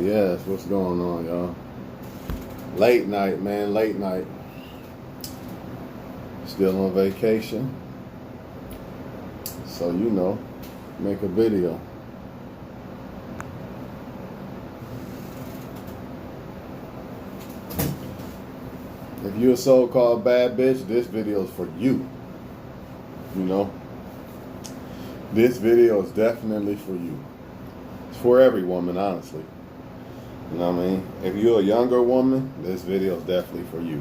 Yes, what's going on, y'all? Late night, man, late night. Still on vacation. So, make a video. If you're a so-called bad bitch, this video is for you. This video is definitely for you. It's for every woman, honestly. You know what I mean? If you're a younger woman, this video is definitely for you.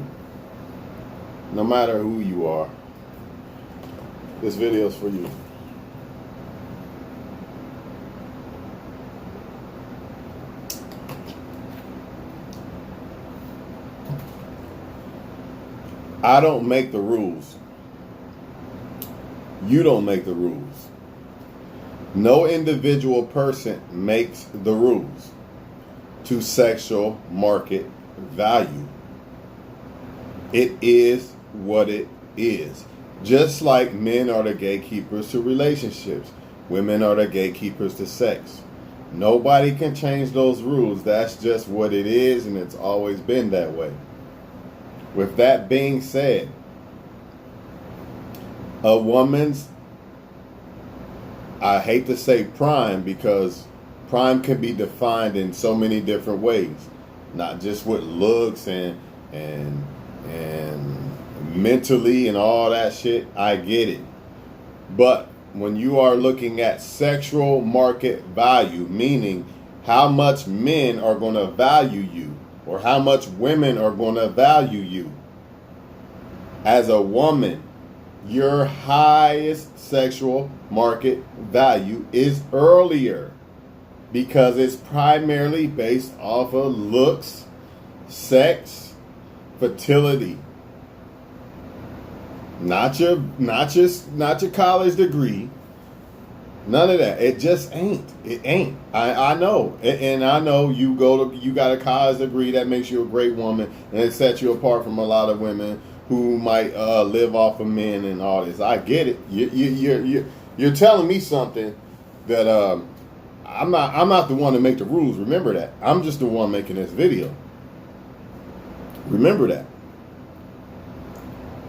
No matter who you are, this video is for you. I don't make the rules. You don't make the rules. No individual person makes the rules to sexual market value. It is what it is. Just like men are the gatekeepers to relationships, women are the gatekeepers to sex. Nobody can change those rules. That's just what it is, and it's always been that way. With that being said, a woman's, I hate to say prime, because prime can be defined in so many different ways, not just with looks and mentally and all that shit. I get it. But when you are looking at sexual market value, meaning how much men are going to value you or how much women are going to value you, as a woman, your highest sexual market value is earlier, because it's primarily based off of looks, sex, fertility. Not your college degree. None of that. It just ain't. It ain't. I know. And I know you got a college degree that makes you a great woman, and it sets you apart from a lot of women who might live off of men and all this. I get it. You're telling me something that I'm not the one to make the rules. Remember that. I'm just the one making this video. Remember that.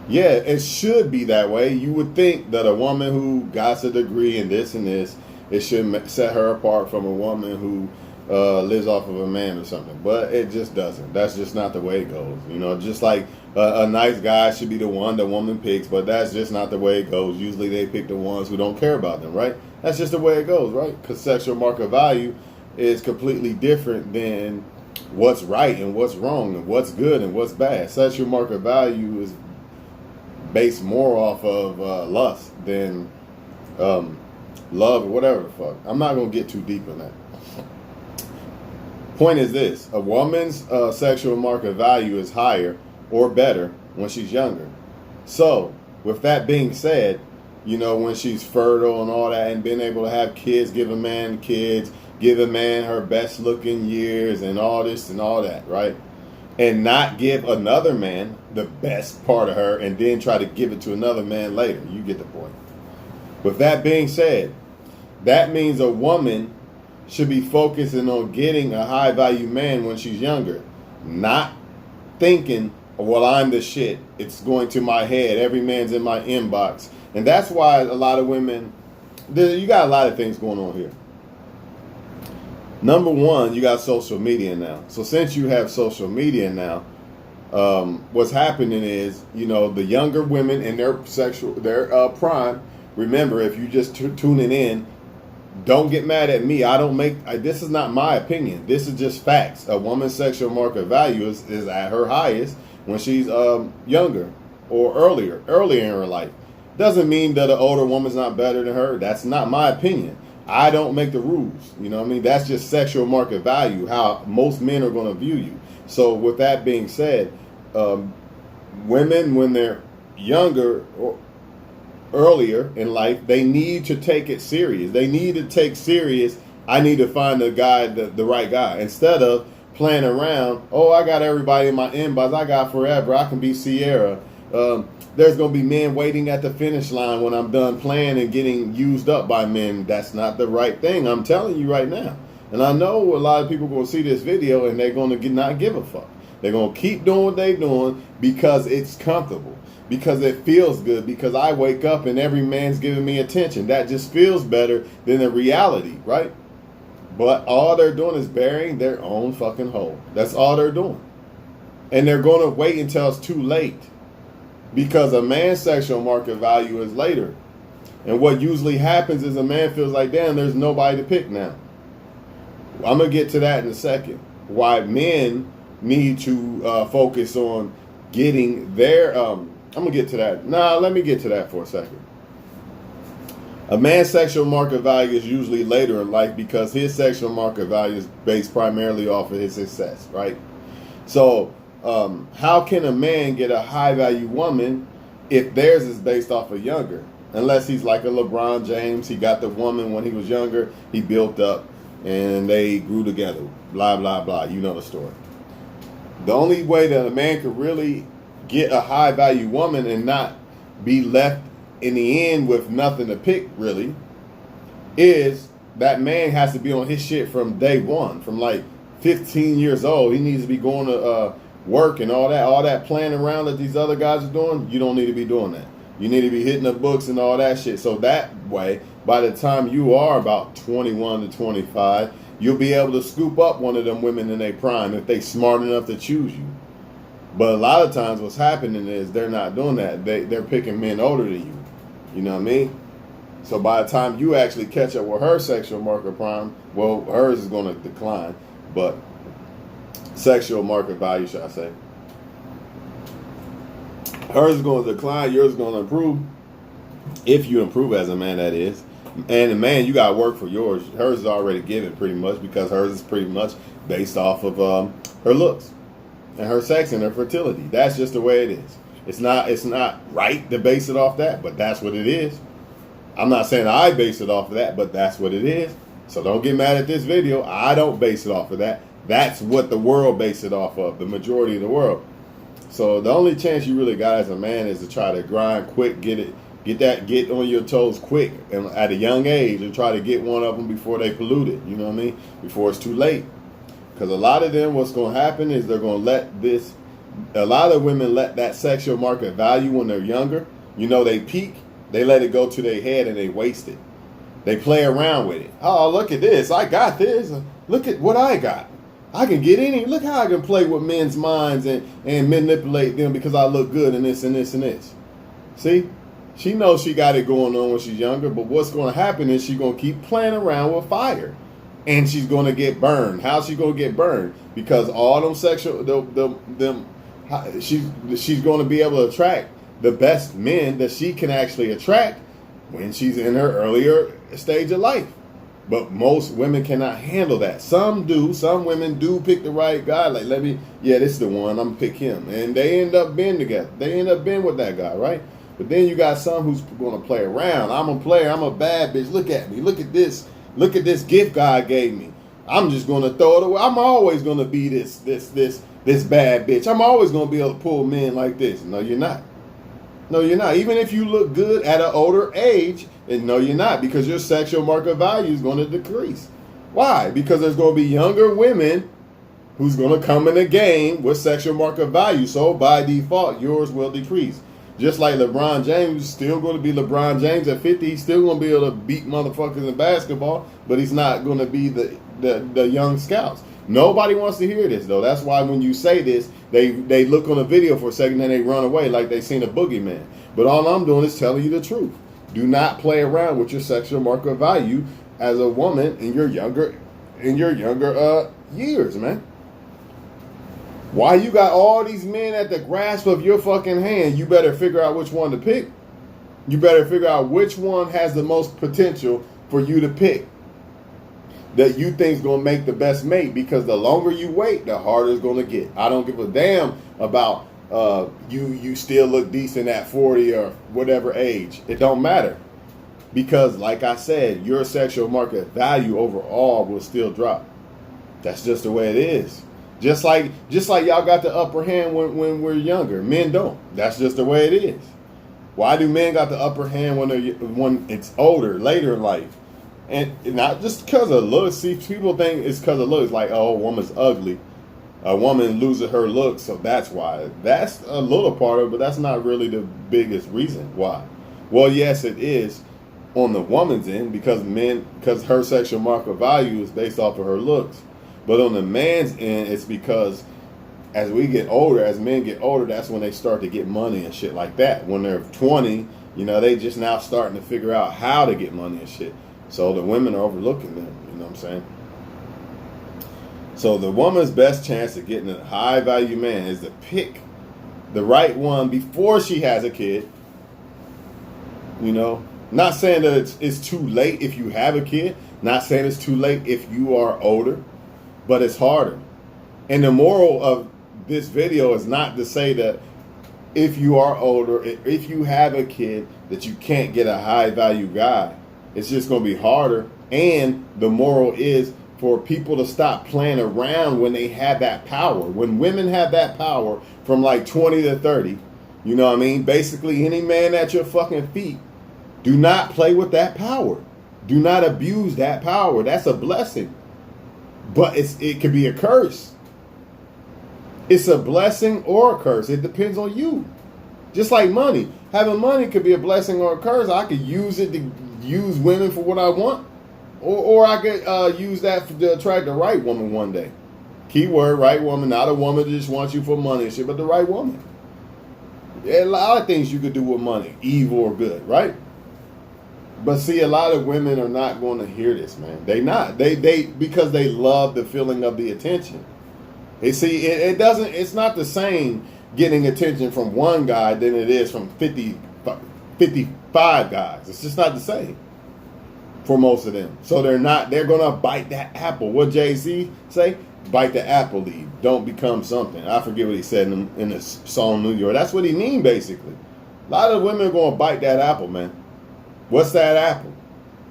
Yeah, it should be that way. You would think that a woman who got a degree in this and this, it should set her apart from a woman who lives off of a man or something. But it just doesn't. That's just not the way it goes. Just like a nice guy should be the one the woman picks, but that's just not the way it goes. Usually they pick the ones who don't care about them, right? That's just the way it goes, right? Because sexual market value is completely different than what's right and what's wrong and what's good and what's bad. Sexual market value is based more off of lust than love or whatever the fuck. I'm not going to get too deep in that. Point is this: a woman's sexual market value is higher or better when she's younger. So, with that being said, when she's fertile and all that, and being able to have kids, give a man kids, give a man her best looking years and all this and all that, right? And not give another man the best part of her and then try to give it to another man later. You get the point. With that being said, that means a woman should be focusing on getting a high value man when she's younger. Not thinking, well, I'm the shit. It's going to my head. Every man's in my inbox. And that's why a lot of women, you got a lot of things going on here. Number one, you got social media now. So since you have social media now, what's happening is, the younger women in their prime. Remember, if you just tuning in, don't get mad at me. This is not my opinion. This is just facts. A woman's sexual market value is at her highest when she's younger or earlier in her life. Doesn't mean that an older woman's not better than her. That's not my opinion. I don't make the rules. You know what I mean? That's just sexual market value, how most men are going to view you. So with that being said, women, when they're younger or earlier in life, they need to take it serious. They need to take serious, I need to find the guy, the right guy, instead of playing around. Oh, I got everybody in my inbox. I got forever. I can be Sierra. There's going to be men waiting at the finish line when I'm done playing and getting used up by men. That's not the right thing. I'm telling you right now. And I know a lot of people going to see this video and they're going to not give a fuck. They're going to keep doing what they're doing because it's comfortable, because it feels good, because I wake up and every man's giving me attention. That just feels better than the reality, right? But all they're doing is burying their own fucking hole. That's all they're doing. And they're going to wait until it's too late, because a man's sexual market value is later. And what usually happens is a man feels like, damn, there's nobody to pick now. I'm going to get to that in a second. Why men need to focus on getting their... I'm going to get to that. Let me get to that for a second. A man's sexual market value is usually later in life because his sexual market value is based primarily off of his success, right? So how can a man get a high-value woman if theirs is based off of younger? Unless he's like a LeBron James. He got the woman when he was younger. He built up and they grew together. Blah, blah, blah. You know the story. The only way that a man could really get a high-value woman and not be left in the end with nothing to pick, really, is that man has to be on his shit from day one. From like 15 years old, he needs to be going to work and all that playing around that these other guys are doing. You don't need to be doing that. You need to be hitting the books and all that shit. So that way, by the time you are about 21 to 25, you'll be able to scoop up one of them women in their prime if they smart enough to choose you. But a lot of times what's happening is they're not doing that. They're picking men older than you. You know what I mean? So by the time you actually catch up with her sexual market prime, well, hers is going to decline. But sexual market value, should I say. Hers is going to decline, yours is going to improve. If you improve as a man, that is. And the man, you got to work for yours. Hers is already given pretty much, because hers is pretty much based off of her looks and her sex and her fertility. That's just the way it is. It's not right to base it off that, but that's what it is. I'm not saying I base it off of that, but that's what it is. So don't get mad at this video. I don't base it off of that. That's what the world base it off of, the majority of the world. So the only chance you really got as a man is to try to grind quick, get on your toes quick and at a young age, and try to get one of them before they pollute it. You know what I mean? Before it's too late. Because a lot of them, what's going to happen is they're going to let this, a lot of women let that sexual market value when they're younger. You know, they peak, they let it go to their head and they waste it. They play around with it. Oh, look at this. I got this. Look at what I got. I can get any. Look how I can play with men's minds and manipulate them because I look good and this and this and this. See? She knows she got it going on when she's younger, but what's going to happen is she's going to keep playing around with fire. And she's going to get burned. How's she going to get burned? Because all them sexual, she's going to be able to attract the best men that she can actually attract when she's in her earlier stage of life. But most women cannot handle that. Some do. Some women do pick the right guy. Like, this is the one. I'm going to pick him. And they end up being together. They end up being with that guy, right? But then you got some who's going to play around. I'm a player. I'm a bad bitch. Look at me. Look at this. Look at this gift God gave me. I'm just going to throw it away. I'm always going to be this bad bitch. I'm always going to be able to pull men like this. No, you're not. No, you're not. Even if you look good at an older age, and no, you're not, because your sexual market value is going to decrease. Why? Because there's going to be younger women who's going to come in the game with sexual market value. So by default, yours will decrease. Just like LeBron James is still going to be LeBron James at 50. He's still going to be able to beat motherfuckers in basketball, but he's not going to be the young scouts. Nobody wants to hear this, though. That's why when you say this, they look on a video for a second and they run away like they seen a boogeyman. But all I'm doing is telling you the truth. Do not play around with your sexual market value as a woman in your younger years, man. Why you got all these men at the grasp of your fucking hand? You better figure out which one to pick. You better figure out which one has the most potential for you to pick, that you think's gonna make the best mate, because the longer you wait, the harder it's gonna get. I don't give a damn about you still look decent at 40 or whatever age. It don't matter, because like I said, your sexual market value overall will still drop. That's just the way it is. Just like y'all got the upper hand when we're younger. Men don't. That's just the way it is. Why do men got the upper hand when it's older, later in life? And not just because of looks. See, people think it's because of looks. Like, oh, a woman's ugly. A woman loses her looks, so that's why. That's a little part of it, but that's not really the biggest reason why. Well, yes, it is on the woman's end because her sexual market value is based off of her looks. But on the man's end, it's because as we get older, as men get older, that's when they start to get money and shit like that. When they're 20, they just now starting to figure out how to get money and shit. So the women are overlooking them, you know what I'm saying? So the woman's best chance of getting a high value man is to pick the right one before she has a kid. Not saying that it's too late if you have a kid. Not saying it's too late if you are older, but it's harder. And the moral of this video is not to say that if you are older, if you have a kid, that you can't get a high value guy. It's just going to be harder. And the moral is for people to stop playing around when they have that power. When women have that power from like 20 to 30, you know what I mean? Basically, any man at your fucking feet, do not play with that power. Do not abuse that power. That's a blessing. But it could be a curse. It's a blessing or a curse. It depends on you. Just like money. Having money could be a blessing or a curse. I could use it to use women for what I want. Or I could use that to attract the right woman one day. Keyword, right woman. Not a woman that just wants you for money and shit, but the right woman. There are a lot of things you could do with money, evil or good, right? But see, a lot of women are not going to hear this, man. They not. They because they love the feeling of the attention. They see it's not the same getting attention from one guy than it is from 55 guys. It's just not the same for most of them. So they're going to bite that apple. What Jay-Z say? Bite the apple leaf. Don't become something. I forget what he said in the song New York. That's what he mean, basically. A lot of women are going to bite that apple, man. What's that apple?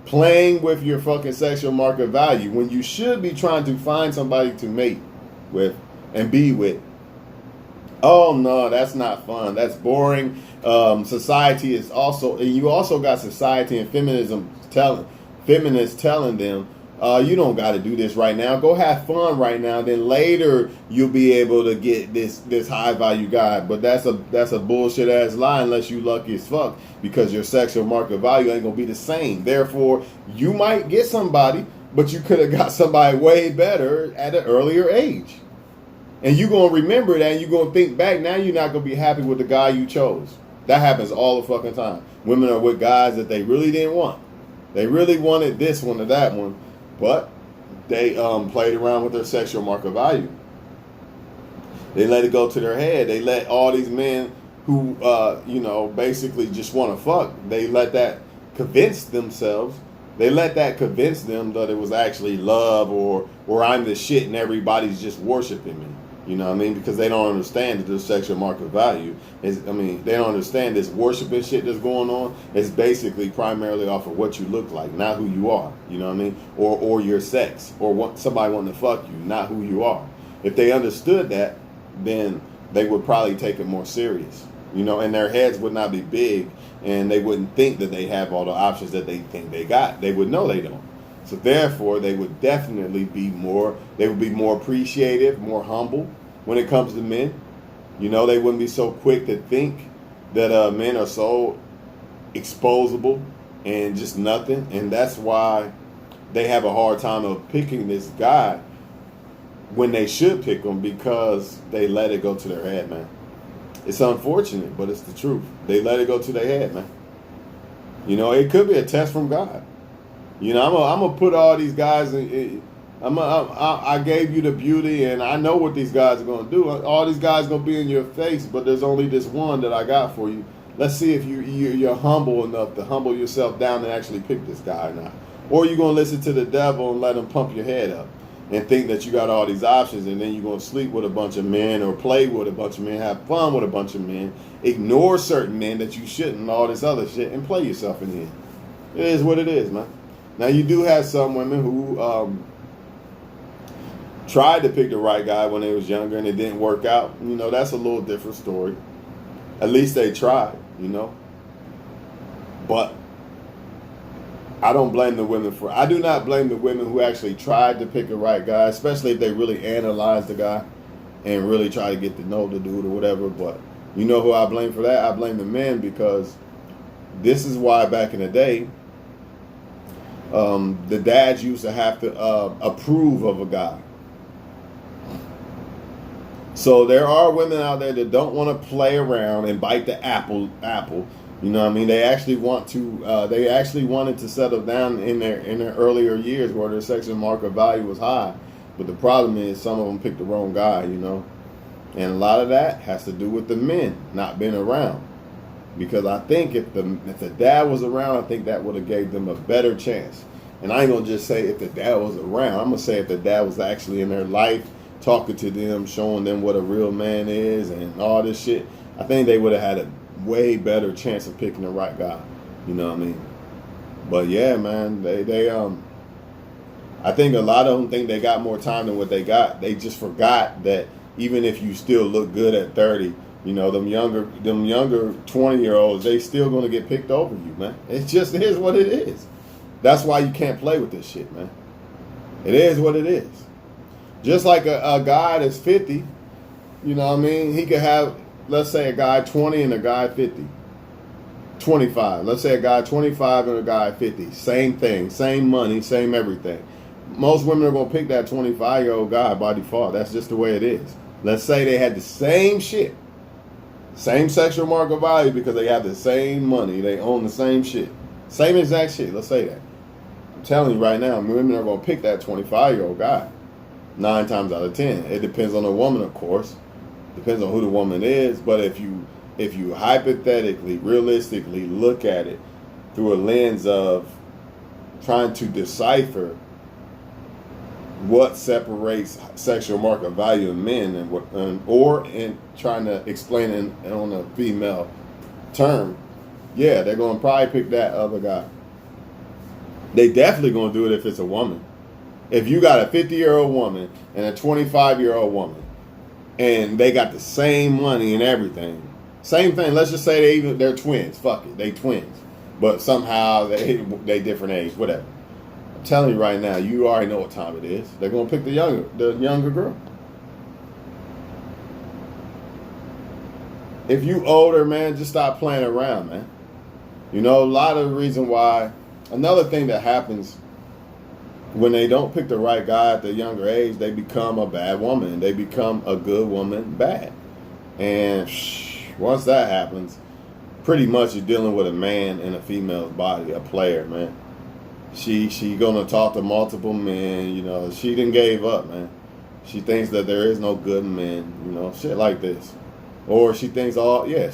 Playing with your fucking sexual market value when you should be trying to find somebody to mate with and be with. Oh no, that's not fun. That's boring. Society is also, and you also got society and feminists telling them, you don't got to do this right now. Go have fun right now. Then later you'll be able to get this high value guy. But that's a bullshit ass lie unless you lucky as fuck, because your sexual market value ain't gonna be the same. Therefore, you might get somebody, but you could have got somebody way better at an earlier age. And you're gonna remember that, and you're gonna think back. Now you're not gonna be happy with the guy you chose. That happens all the fucking time. Women are with guys that they really didn't want. They really wanted this one or that one. But they played around with their sexual market value. They let it go to their head. They let all these men who, basically just want to fuck, they let that convince themselves. They let that convince them that it was actually love or I'm the shit and everybody's just worshiping me. You know what I mean? Because they don't understand that their sexual market value is, they don't understand this worshiping shit that's going on. It's basically primarily off of what you look like, not who you are. You know what I mean? Or your sex, or somebody wanting to fuck you, not who you are. If they understood that, then they would probably take it more serious. And their heads would not be big, and they wouldn't think that they have all the options that they think they got. They would know they don't. So therefore, they would definitely be more appreciative, more humble when it comes to men. They wouldn't be so quick to think that men are so exposable and just nothing. And that's why they have a hard time of picking this guy when they should pick him, because they let it go to their head, man. It's unfortunate, but it's the truth. They let it go to their head, man. It could be a test from God. I'm gonna put all these guys in. I gave you the beauty, and I know what these guys are gonna do. All these guys gonna be in your face, but there's only this one that I got for you. Let's see if you're humble enough to humble yourself down and actually pick this guy or not. Or you're gonna listen to the devil and let him pump your head up and think that you got all these options, and then you're gonna sleep with a bunch of men or play with a bunch of men, have fun with a bunch of men, ignore certain men that you shouldn't, and all this other shit, and play yourself in the end. It is what it is, man. Now, you do have some women who tried to pick the right guy when they was younger and it didn't work out. That's a little different story. At least they tried, But I don't blame the women for. I do not blame the women who actually tried to pick the right guy, especially if they really analyzed the guy and really try to get to know the dude or whatever. But you know who I blame for that? I blame the men, because this is why back in the day, the dads used to have to approve of a guy. So there are women out there that don't want to play around and bite the apple. You know what I mean? They actually want to. They actually wanted to settle down in their earlier years where their sexual market value was high. But the problem is some of them picked the wrong guy. You know, and a lot of that has to do with the men not being around. Because I think if the dad was around, I think that would have gave them a better chance. And I ain't gonna just say if the dad was around. I'm gonna say if the dad was actually in their life, talking to them, showing them what a real man is and all this shit, I think they would have had a way better chance of picking the right guy. You know what I mean? But yeah, man, they I think a lot of them think they got more time than what they got. They just forgot that even if you still look good at 30, you know, them younger 20-year-olds, they still gonna get picked over you, man. It's just, it is what it is. That's why you can't play with this shit, man. It is what it is. Just like a guy that's 50, you know what I mean? He could have, let's say, a guy 20 and a guy 50. 25. Let's say a guy 25 and a guy 50. Same thing. Same money. Same everything. Most women are going to pick that 25-year-old guy by default. That's just the way it is. Let's say they had the same shit. Same sexual market value because they have the same money. They own the same shit. Same exact shit. Let's say that. I'm telling you right now, women are going to pick that 25-year-old guy. 9 times out of 10. It depends on the woman, of course. Depends on who the woman is. But if you hypothetically, realistically look at it through a lens of trying to decipher what separates sexual market value in men and what, or in trying to explain it on a female term, yeah, they're going to probably pick that other guy. They definitely going to do it if it's a woman. If you got a 50-year-old woman and a 25-year-old woman, and they got the same money and everything, same thing. Let's just say they're twins. Fuck it, they twins, but somehow they different age, whatever. I'm telling you right now, you already know what time it is. They're gonna pick the younger girl. If you older, man, just stop playing around, man. You know, a lot of the reason why. Another thing that happens when they don't pick the right guy at the younger age, they become a bad woman. They become a good woman bad. And once that happens, pretty much you're dealing with a man in a female's body, a player, man. She gonna talk to multiple men, you know. She done gave up, man. She thinks that there is no good men, you know, shit like this. Or she thinks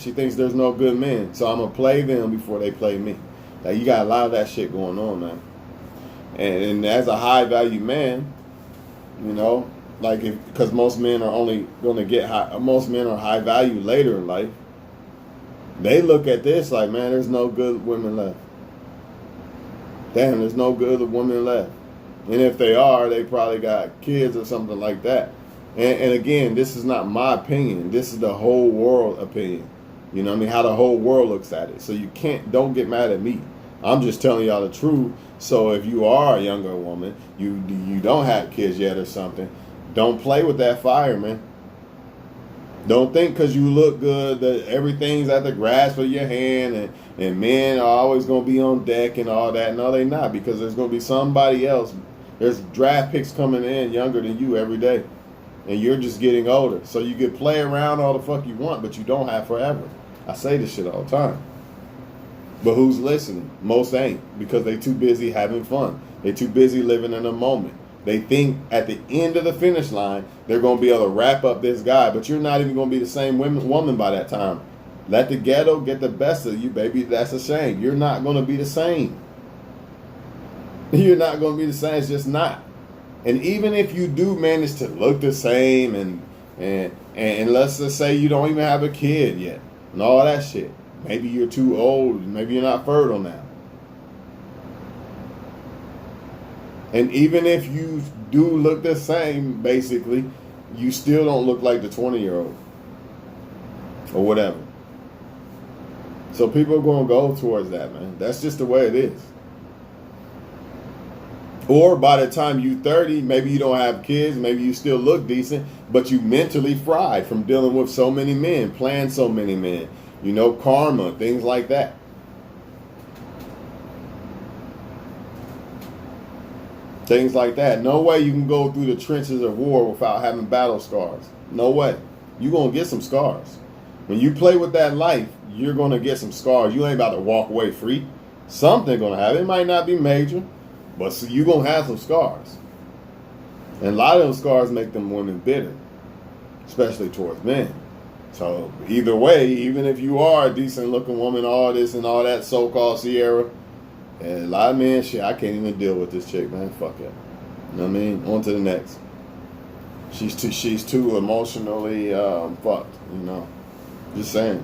she thinks there's no good men, so I'm gonna play them before they play me. Like, you got a lot of that shit going on, man. And as a high value man, you know, like, because most men are only going to get high, most men are high value later in life. They look at this like, man, there's no good women left. Damn, there's no good women left. And if they are, they probably got kids or something like that. And again, this is not my opinion. This is the whole world opinion. You know what I mean? How the whole world looks at it. So don't get mad at me. I'm just telling y'all the truth. So if you are a younger woman, you don't have kids yet or something, don't play with that fire, man. Don't think because you look good that everything's at the grasp of your hand and men are always going to be on deck and all that. No, they're not, because there's going to be somebody else. There's draft picks coming in younger than you every day. And you're just getting older. So you can play around all the fuck you want, but you don't have forever. I say this shit all the time. But who's listening? Most ain't, because they too busy having fun. They too busy living in a moment. They think at the end of the finish line, they're going to be able to wrap up this guy, but you're not even going to be the same woman by that time. Let the ghetto get the best of you, baby. That's a shame. You're not going to be the same. You're not going to be the same. It's just not. And even if you do manage to look the same and let's just say you don't even have a kid yet and all that shit. Maybe you're too old. Maybe you're not fertile now. And even if you do look the same, basically, you still don't look like the 20-year-old or whatever. So people are going to go towards that, man. That's just the way it is. Or by the time you 30, maybe you don't have kids, maybe you still look decent, but you mentally fried from dealing with so many men, playing so many men, karma, things like that. Things like that. No way you can go through the trenches of war without having battle scars. No way. You're going to get some scars. When you play with that life, you're going to get some scars. You ain't about to walk away free. Something going to happen. It might not be major, but you're going to have some scars. And a lot of those scars make them women bitter, especially towards men. So either way, even if you are a decent looking woman, all this and all that so-called Sierra, and a lot of men, shit, I can't even deal with this chick, man. Fuck it. You know what I mean? On to the next. She's too emotionally fucked, Just saying.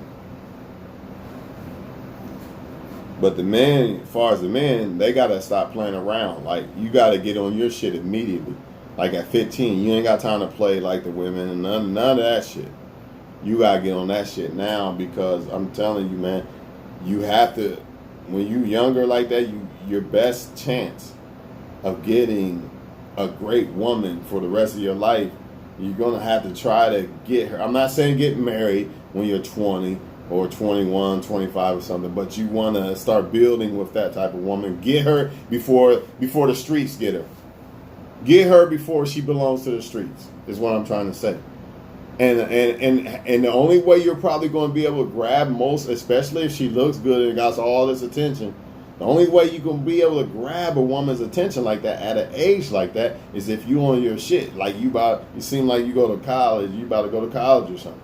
But the men, as far as the men, they gotta stop playing around. Like, you gotta get on your shit immediately. Like at 15, you ain't got time to play like the women and none of that shit. You gotta get on that shit now, because I'm telling you, man, you have to. When you younger like that, your best chance of getting a great woman for the rest of your life, you're going to have to try to get her. I'm not saying get married when you're 20 or 21, 25 or something, but you want to start building with that type of woman. Get her before the streets get her. Get her before she belongs to the streets, is what I'm trying to say. And the only way you're probably going to be able to grab most, especially if she looks good and got all this attention, the only way you can be able to grab a woman's attention like that at an age like that is if you on your shit. Like you seem like you go to college, you about to go to college or something.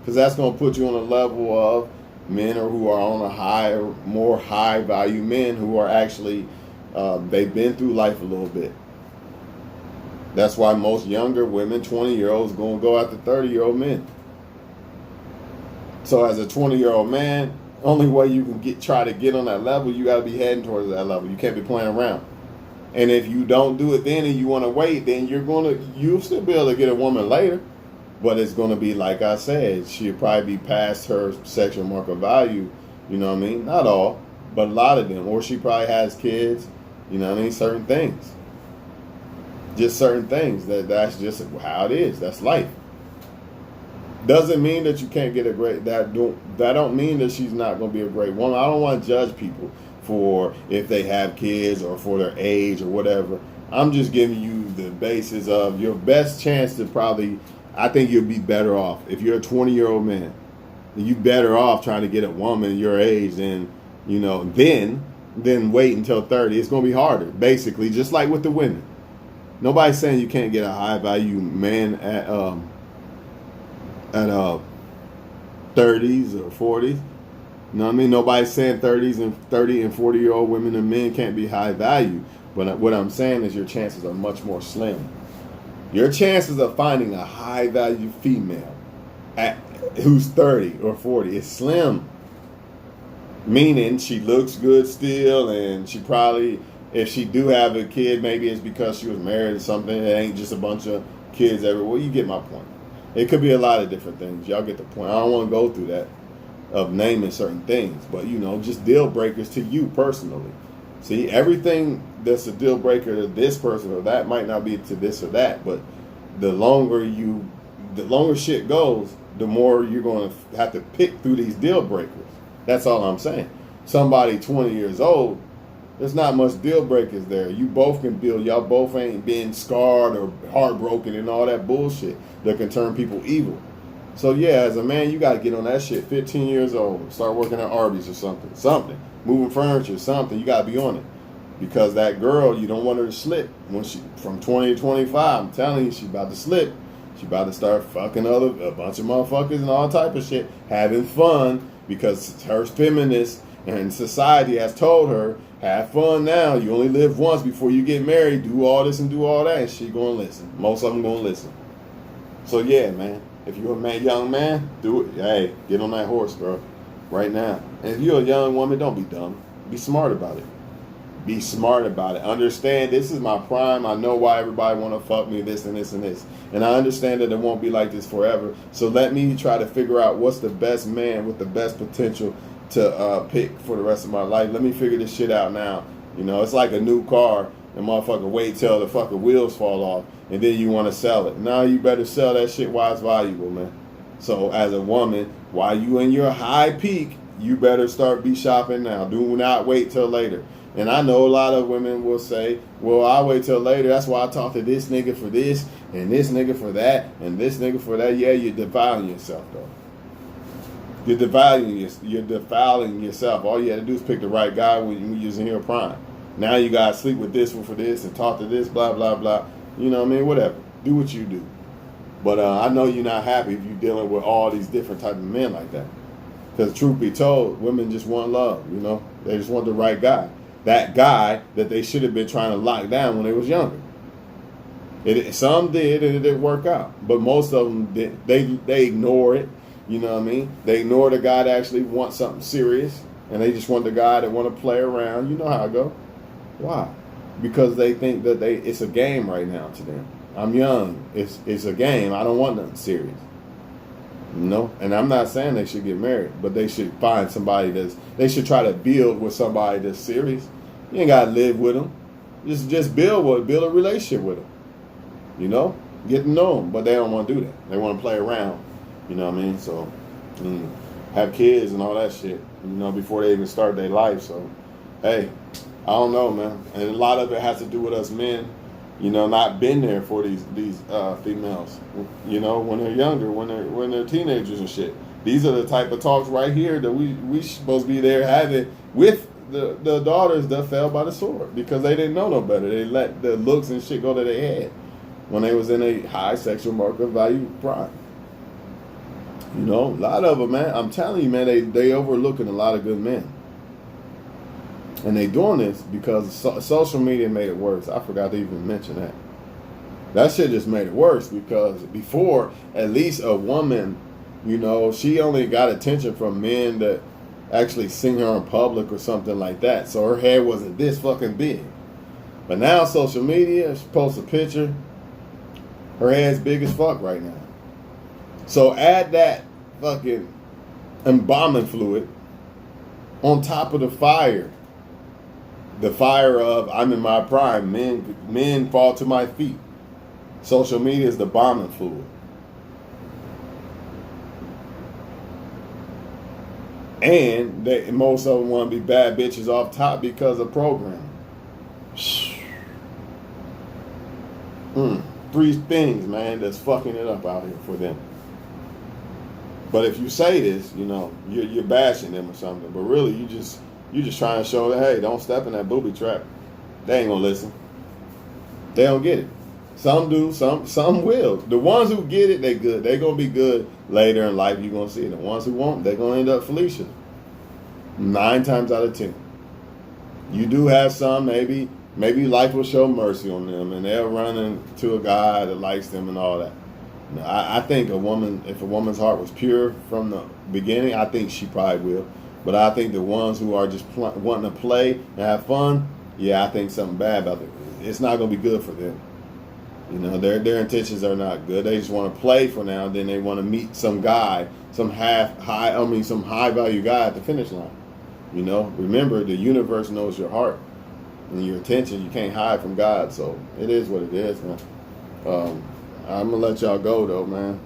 Because that's going to put you on a level of men who are on a more high value men who are actually, they've been through life a little bit. That's why most younger women, 20-year-olds, going to go after 30-year-old men. So as a 20-year-old man, only way you can try to get on that level, you got to be heading towards that level. You can't be playing around. And if you don't do it then and you want to wait, then you'll still be able to get a woman later. But it's going to be, like I said, she'll probably be past her sexual market value. You know what I mean? Not all, but a lot of them. Or she probably has kids. You know what I mean? Certain things. Just certain things. That's just how it is. That's life. Doesn't mean that you can't get a great, that don't mean that she's not going to be a great woman. I don't want to judge people for if they have kids or for their age or whatever. I'm just giving you the basis of your best chance to probably, I think you'll be better off. If you're a 20-year-old man, you better off trying to get a woman your age than, then wait until 30. It's going to be harder, basically, just like with the women. Nobody's saying you can't get a high value man at 30s or 40s. You know what I mean? Nobody's saying 30 and 40-year-old women and men can't be high value. But what I'm saying is your chances are much more slim. Your chances of finding a high value female who's 30 or 40 is slim. Meaning she looks good still, and she probably, if she do have a kid, maybe it's because she was married or something. It ain't just a bunch of kids everywhere. Well, you get my point. It could be a lot of different things. Y'all get the point. I don't want to go through that of naming certain things, but just deal breakers to you personally. See, everything that's a deal breaker to this person or that might not be to this or that, but the longer shit goes, the more you're going to have to pick through these deal breakers. That's all I'm saying. Somebody 20 years old, there's not much deal breakers there. You both can build. Y'all both ain't been scarred or heartbroken and all that bullshit that can turn people evil. So yeah, as a man, you got to get on that shit. 15 years old, start working at Arby's or something, moving furniture, something. You got to be on it, because that girl, you don't want her to slip. When she from 20 to 25, I'm telling you, she about to slip. She about to start fucking a bunch of motherfuckers and all type of shit, having fun, because her feminist and society has told her, have fun now. You only live once before you get married. Do all this and do all that. And she going to listen. Most of them going to listen. So yeah, man. If you're a young man, do it. Hey, get on that horse, bro. Right now. And if you're a young woman, don't be dumb. Be smart about it. Be smart about it. Understand this is my prime. I know why everybody want to fuck me, this and this and this. And I understand that it won't be like this forever. So let me try to figure out what's the best man with the best potential to pick for the rest of my life. Let me figure this shit out now. It's like a new car. and motherfucker wait till the fucking wheels fall off, and then you want to sell it. Now you better sell that shit while it's valuable, man. So as a woman, while you in your high peak, you better start be shopping now. Do not wait till later. And I know a lot of women will say, well, I'll wait till later. That's why I talk to this nigga for this, and this nigga for that, and this nigga for that. Yeah, you're defiling yourself, though. You're defiling yourself. All you had to do is pick the right guy when you're in your prime. Now you got to sleep with this one for this and talk to this, blah, blah, blah. You know what I mean? Whatever. Do what you do. But I know you're not happy if you're dealing with all these different type of men like that. Because truth be told, women just want love, you know? They just want the right guy. That guy that they should have been trying to lock down when they was younger. Some did, and it didn't work out. But most of them did. They ignore it. You know what I mean? They ignore the guy that actually wants something serious, and they just want the guy that want to play around. You know how it go. Why? Because they think that it's a game right now to them. I'm young. It's a game. I don't want nothing serious. You know? And I'm not saying they should get married, but they should find somebody they should try to build with somebody that's serious. You ain't got to live with them. Just build a relationship with them. You know? Get to know them. But they don't want to do that. They want to play around. You know what I mean? So, have kids and all that shit, you know, before they even start their life. So, hey, I don't know, man. And a lot of it has to do with us men, you know, not been there for these females, you know, when they're younger, when they're teenagers and shit. These are the type of talks right here that we supposed to be there having with the daughters that fell by the sword because they didn't know no better. They let the looks and shit go to their head when they was in a high sexual market value prime. You know, a lot of them, man. I'm telling you, man, they overlooking a lot of good men. And they doing this because social media made it worse. I forgot to even mention that. That shit just made it worse because before, at least a woman, you know, she only got attention from men that actually seen her in public or something like that. So her head wasn't this fucking big. But now social media, she posts a picture, her head's big as fuck right now. So add that fucking embalming fluid on top of the fire of I'm in my prime, men fall to my feet. Social media is the bombing fluid. And most of them want to be bad bitches off top because of programming. 3 things, man, that's fucking it up out here for them. But if you say this, you know, you're bashing them or something. But really, you just trying to show that, hey, don't step in that booby trap. They ain't gonna listen. They don't get it. Some do, some will. The ones who get it, they good. They gonna be good later in life. You gonna see it. The ones who won't, they gonna end up Felicia. 9 times out of 10. You do have some, maybe life will show mercy on them, and they'll run into a guy that likes them and all that. I think if a woman's heart was pure from the beginning, I think she probably will. But I think the ones who are just wanting to play and have fun, yeah, I think something bad about it. It's not going to be good for them. You know, their intentions are not good. They just want to play for now, then they want to meet some guy, some high value guy at the finish line. You know, remember, the universe knows your heart and your intention. You can't hide from God, so it is what it is, man. I'm gonna let y'all go though, man.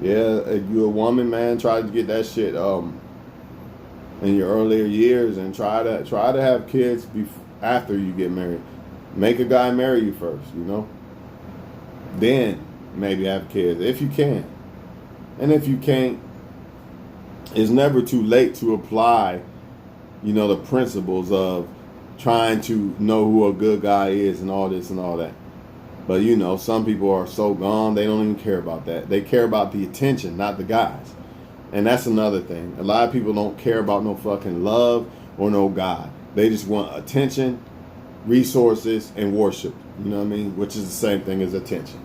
Yeah, if you're a woman, man, try to get that shit in your earlier years and try to have kids after you get married. Make a guy marry you first, you know. Then maybe have kids if you can. And if you can't, it's never too late to apply, you know, the principles of trying to know who a good guy is and all this and all that. But, you know, some people are so gone, they don't even care about that. They care about the attention, not the guys. And that's another thing. A lot of people don't care about no fucking love or no God. They just want attention, resources, and worship. You know what I mean? Which is the same thing as attention.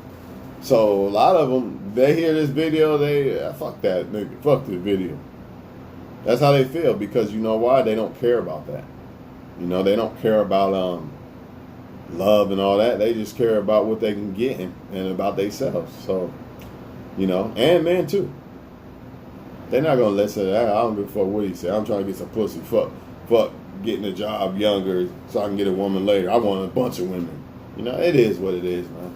So a lot of them, they hear this video, fuck that nigga, fuck this video. That's how they feel because you know why? They don't care about that. You know, they don't care about love and all that. They just care about what they can get and about themselves. So, you know, and men too. They're not gonna listen to that. I don't give a fuck what he said. I'm trying to get some pussy. Fuck getting a job younger so I can get a woman later. I want a bunch of women. You know, it is what it is, man.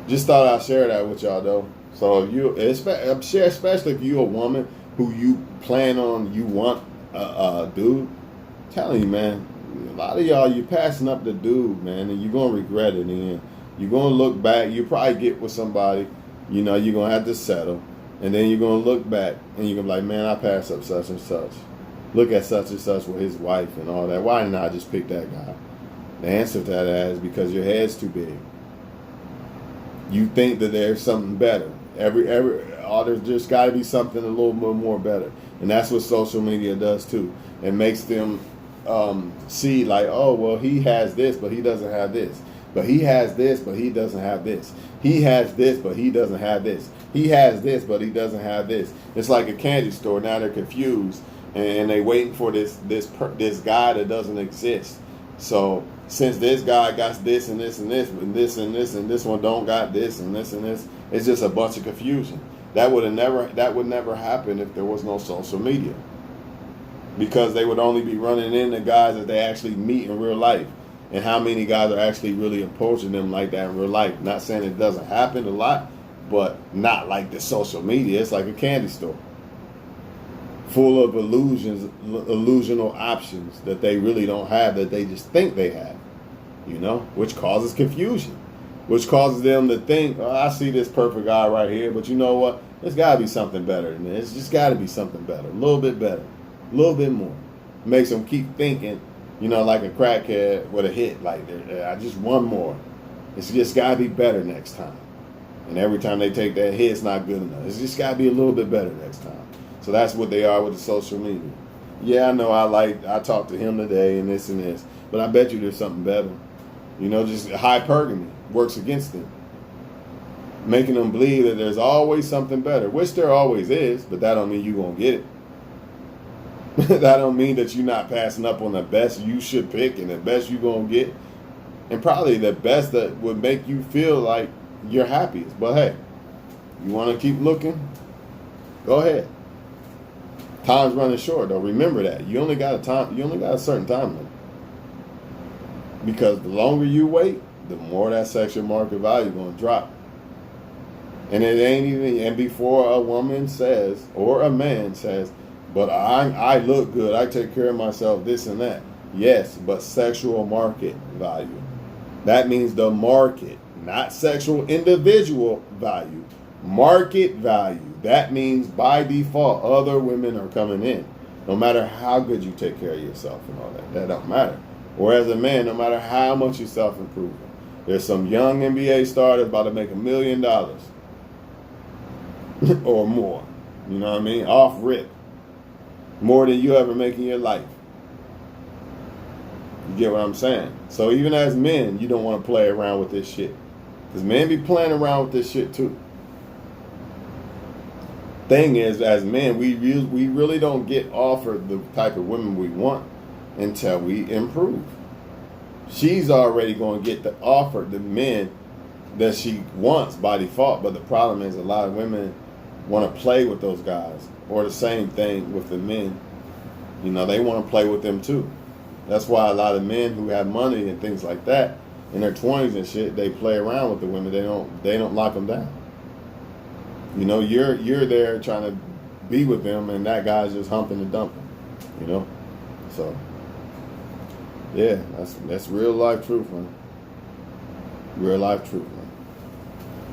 Just thought I'd share that with y'all, though. So if you, especially if you're a woman who you plan on, you want a dude, I'm telling you, man, a lot of y'all, you're passing up the dude, man, and you're going to regret it. And you're going to look back. You probably get with somebody, you know, you're going to have to settle. And then you're going to look back and you're going to be like, man, I passed up such and such. Look at such and such with his wife and all that. Why didn't I just pick that guy? The answer to that is because your head's too big. You think that there's something better. There's just got to be something a little bit more better. And that's what social media does too. It makes them see like, oh, well, he has this, but he doesn't have this. But he has this, but he doesn't have this. He has this, but he doesn't have this. He has this, but he doesn't have this. It's like a candy store. Now they're confused and they waiting for this guy that doesn't exist. So since this guy got this and this and this and this and this and this one don't got this and this, it's just a bunch of confusion. That would never happen if there was no social media. Because they would only be running into guys that they actually meet in real life. And how many guys are actually really approaching them like that in real life. Not saying it doesn't happen a lot, but not like the social media. It's like a candy store. Full of illusional options that they really don't have, that they just think they have. You know, which causes confusion. Which causes them to think, oh, I see this perfect guy right here, but you know what? There's got to be something better than this. It's just got to be something better. A little bit better. A little bit more. Makes them keep thinking, you know, like a crackhead with a hit. Like, I just want more. It's just got to be better next time. And every time they take that hit, it's not good enough. It's just got to be a little bit better next time. So that's what they are with the social media. Yeah, I know I talked to him today and this. But I bet you there's something better. You know, just hypergamy works against them. Making them believe that there's always something better, which there always is, but that don't mean you're going to get it. That don't mean that you're not passing up on the best you should pick and the best you're going to get. And probably the best that would make you feel like you're happiest. But hey, you want to keep looking? Go ahead. Time's running short, though. Remember that. You only got a certain time limit. Because the longer you wait, the more that sexual market value is going to drop. And it ain't even, and before a woman says, or a man says, but I look good, I take care of myself, this and that. Yes, but sexual market value. That means the market, not sexual individual value. Market value. That means by default, other women are coming in. No matter how good you take care of yourself and all that. That don't matter. Or as a man, no matter how much you self-improving. There's some young NBA star that's about to make $1 million. Or more. You know what I mean? Off rip. More than you ever make in your life. You get what I'm saying? So even as men, you don't want to play around with this shit. Because men be playing around with this shit too. Thing is, as men, we really don't get offered the type of women we want until we improve. She's already going to get the offer, the men that she wants by default. But the problem is a lot of women want to play with those guys. Or the same thing with the men. You know, they want to play with them too. That's why a lot of men who have money and things like that, in their 20s and shit, they play around with the women. They don't lock them down. You know, you're there trying to be with them, and that guy's just humping and dumping. You know, so yeah, that's real life truth, man. Real life truth, man.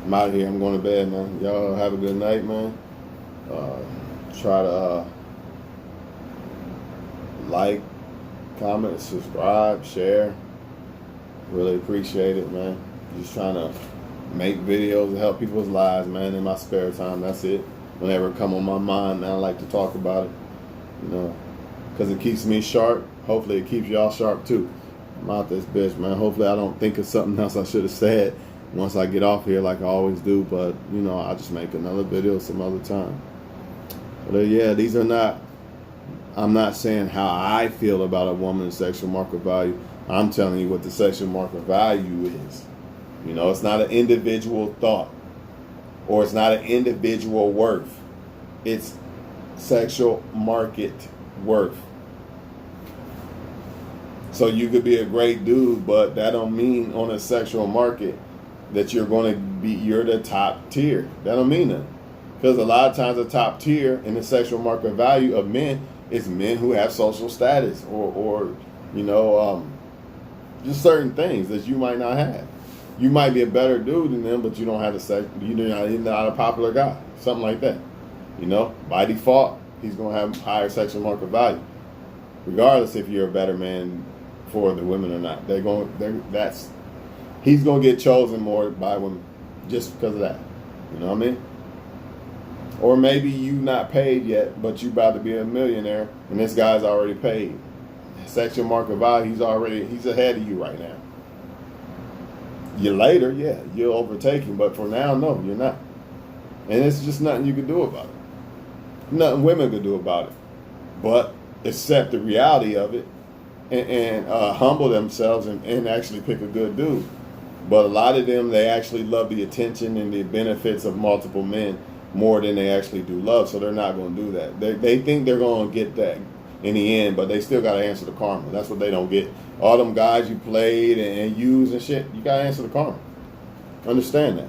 I'm out of here. I'm going to bed, man. Y'all have a good night, man. Try to like, comment, subscribe, share. Really appreciate it, man. Just trying to make videos to help people's lives, man, in my spare time. That's it. Whenever it come on my mind, man, I like to talk about it, you know, because it keeps me sharp. Hopefully it keeps y'all sharp too. I'm out this bitch, man. Hopefully I don't think of something else I should have said once I get off here like I always do, but, you know, I'll just make another video some other time. But yeah, I'm not saying how I feel about a woman's sexual market value. I'm telling you what the sexual market value is. You know, it's not an individual thought, or it's not an individual worth. It's sexual market worth. So you could be a great dude, but that don't mean on a sexual market that you're the top tier. That don't mean nothing. Because a lot of times the top tier in the sexual market value of men is men who have social status or you know, just certain things that you might not have. You might be a better dude than them, but you don't have the sex. You're not a popular guy, something like that. You know, by default, he's gonna have higher sexual market value, regardless if you're a better man for the women or not. He's gonna get chosen more by women just because of that. You know what I mean? Or maybe you not paid yet, but you about to be a millionaire, and this guy's already paid. Sexual market value, he's ahead of you right now. You later, yeah, you'll overtake him, but for now, no, you're not. And it's just nothing you can do about it. Nothing women can do about it, but accept the reality of it and humble themselves and actually pick a good dude. But a lot of them, they actually love the attention and the benefits of multiple men more than they actually do love, so they're not going to do that. They think they're going to get that in the end, but they still got to answer the karma. That's what they don't get. All them guys you played and used and shit, you got to answer the karma. Understand that.